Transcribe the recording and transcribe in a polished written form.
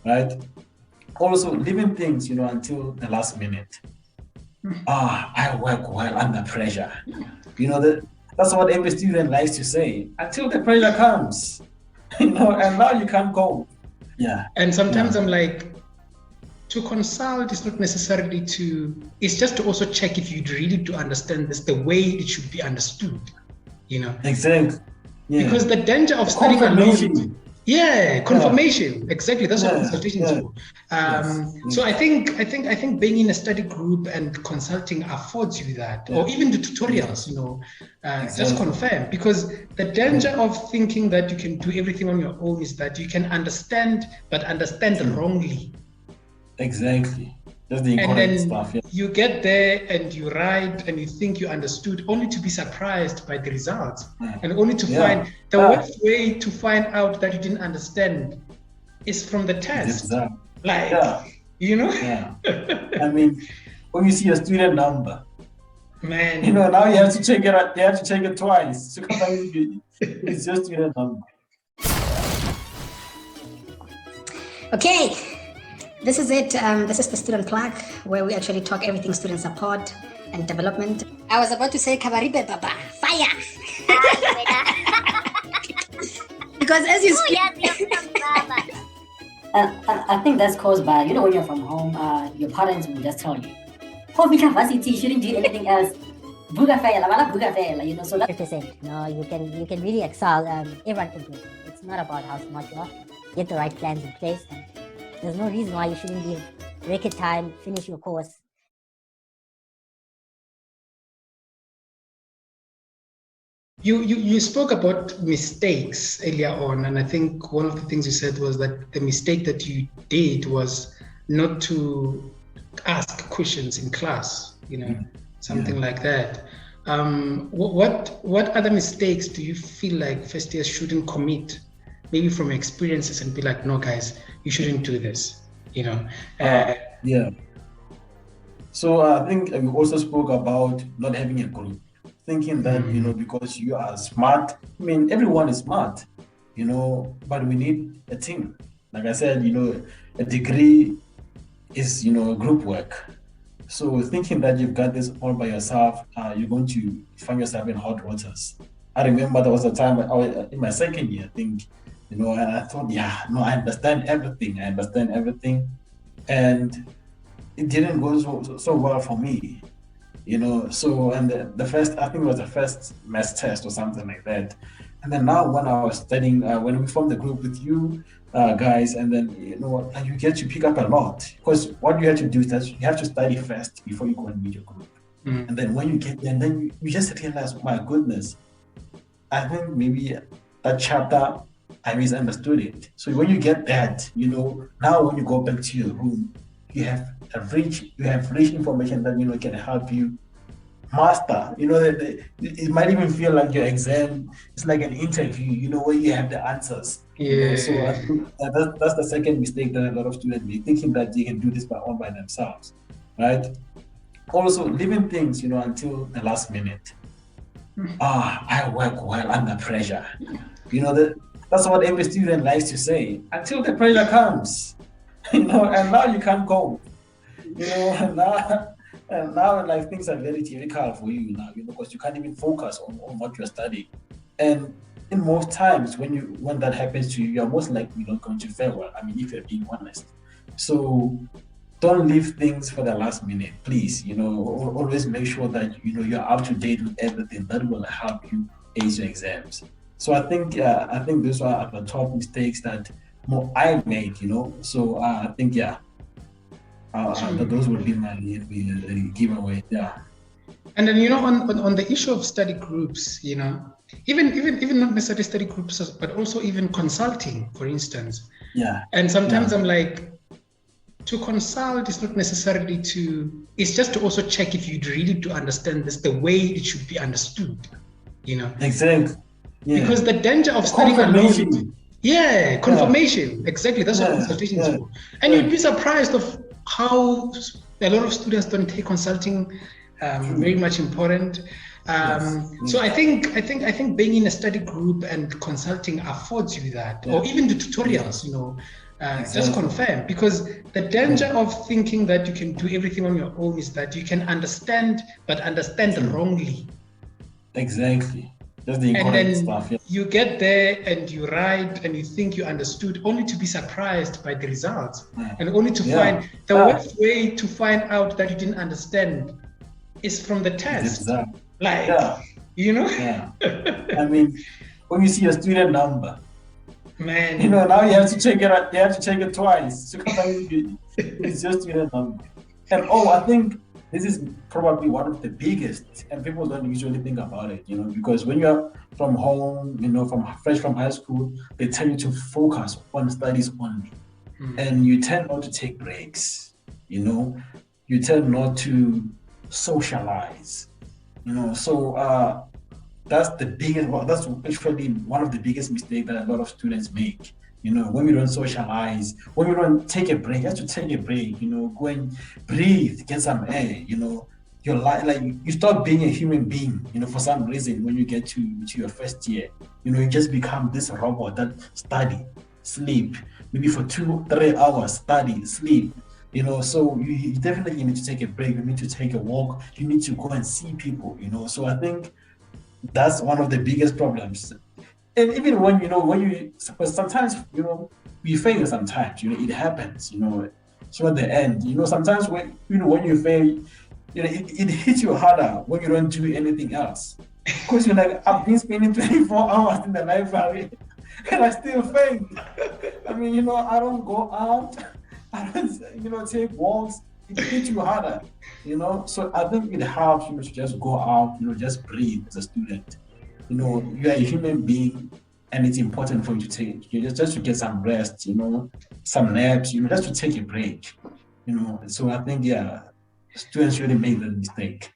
right? Also, leaving things, until the last minute. I work well under pressure. That's what every student likes to say until the pressure comes, and now you can't go. Yeah. And sometimes Yeah. I'm like, to consult is not necessarily it's just to also check if you'd really to understand this the way it should be understood, Exactly. Yeah. Because the danger of studying alone, confirmation. Yeah. Exactly. That's what consultation is for. Yes. So I think being in a study group and consulting affords you that, or even the tutorials, just confirm. Because the danger of thinking that you can do everything on your own is that you can understand, but understand wrongly. Exactly. That's the incorrect stuff. Yeah. You get there and you write and you think you understood, only to be surprised by the results, and only to find the worst way to find out that you didn't understand is from the test. Exactly. Yeah. I mean, when you see a student number, man, now you have to check it. You have to check it twice. It's just student number. Okay. This is it. This is the StudentPlug, where we actually talk everything student support and development. I was about to say Kabaribe Baba, fire! Because as you I think that's caused by, when you're from home, your parents will just tell you, home varsity, you shouldn't do anything else. Buga fail, so that's 50%. No, you can really excel. Everyone can do it. It's not about how smart you are. Get the right plans in place, and there's no reason why you shouldn't give record time, finish your course. You spoke about mistakes earlier on, and I think one of the things you said was that the mistake that you did was not to ask questions in class, something like that. What other mistakes do you feel like first years shouldn't commit, maybe from experiences, and be like, no guys, you shouldn't do this, So I think we also spoke about not having a group, thinking that because you are smart, I mean everyone is smart, but we need a team. Like I said, a degree is group work. So thinking that you've got this all by yourself, you're going to find yourself in hot waters. I remember there was a time I was in my second year, I think, and I thought, I understand everything. And it didn't go so well for me, So, and the first, I think it was the first math test or something like that. And then now when I was studying, when we formed the group with you guys, and then, and you get to pick up a lot, because what you have to do is that you have to study first before you go and meet your group. And then when you get there, and then you just realize, my goodness, I think maybe that chapter, I misunderstood it. So when you get that, now when you go back to your room, you have rich information that can help you master. It might even feel like your exam is like an interview. Where you have the answers. So I think that's the second mistake that a lot of students make, thinking that they can do this all by themselves, right? Also, leaving things until the last minute. I work well under pressure. That's what every student likes to say until the pressure comes, and now you can't go, and now like things are very difficult for you now, because you can't even focus on what you're studying. And in most times when that happens to you, you're most likely not going to fare well. I mean, if you're being honest. So don't leave things for the last minute, please. Always make sure that you're up to date with everything that will help you ace your exams. So I think those are the top mistakes that I made. So I think those would be my giveaway. Yeah. And then on the issue of study groups, even not necessarily study groups, but also even consulting, for instance. Yeah. And sometimes I'm like, to consult is not necessarily it's just to also check if you'd really to understand this the way it should be understood. Exactly. Yeah. Because the danger of studying alone, confirmation. Exactly, that's what consultation is for. And you'd be surprised of how a lot of students don't take consulting very much important. So I think being in a study group and consulting affords you that, or even the tutorials, Just confirm, because the danger of thinking that you can do everything on your own is that you can understand, but understand wrongly. Exactly. Just the And incorrect then stuff. Yeah. you get there and you write and you think you understood, only to be surprised by the results, and only to find the worst way to find out that you didn't understand is from the test. Exactly. Like, you know? Yeah. I mean, when you see a student number, man, you know, now you have to check it. You have to check it twice to confirm it's your student number. And I think this is probably one of the biggest, and people don't usually think about it, you know, because when you're from home, you know, fresh from high school, they tell you to focus on studies only, and you tend not to take breaks. You know, you tend not to socialize. You know, so that's the biggest. Well, that's actually one of the biggest mistakes that a lot of students make. You know, when you don't socialize, when you don't take a break, you have to take a break. You know, go and breathe, get some air. You know, your life, like you stop being a human being. You know, for some reason, when you get to your first year, you know, you just become this robot that study, sleep, maybe for 2-3 hours, study, sleep. You know, so you definitely need to take a break. You need to take a walk. You need to go and see people. You know, so I think that's one of the biggest problems. And even when sometimes, you know, we fail sometimes, you know, it happens, you know. So at the end, you know, sometimes when you fail, you know, it hits you harder when you don't do anything else. Because you're like, I've been spending 24 hours in the library and I still fail. I mean, you know, I don't go out, I don't, you know, take walks. It hits you harder, you know. So I think it helps, you know, to just go out, you know, just breathe as a student. You know, you are a human being, and it's important for you to take, just to get some rest, you know, some naps, you know, just to take a break, you know. So I think, students really make that mistake.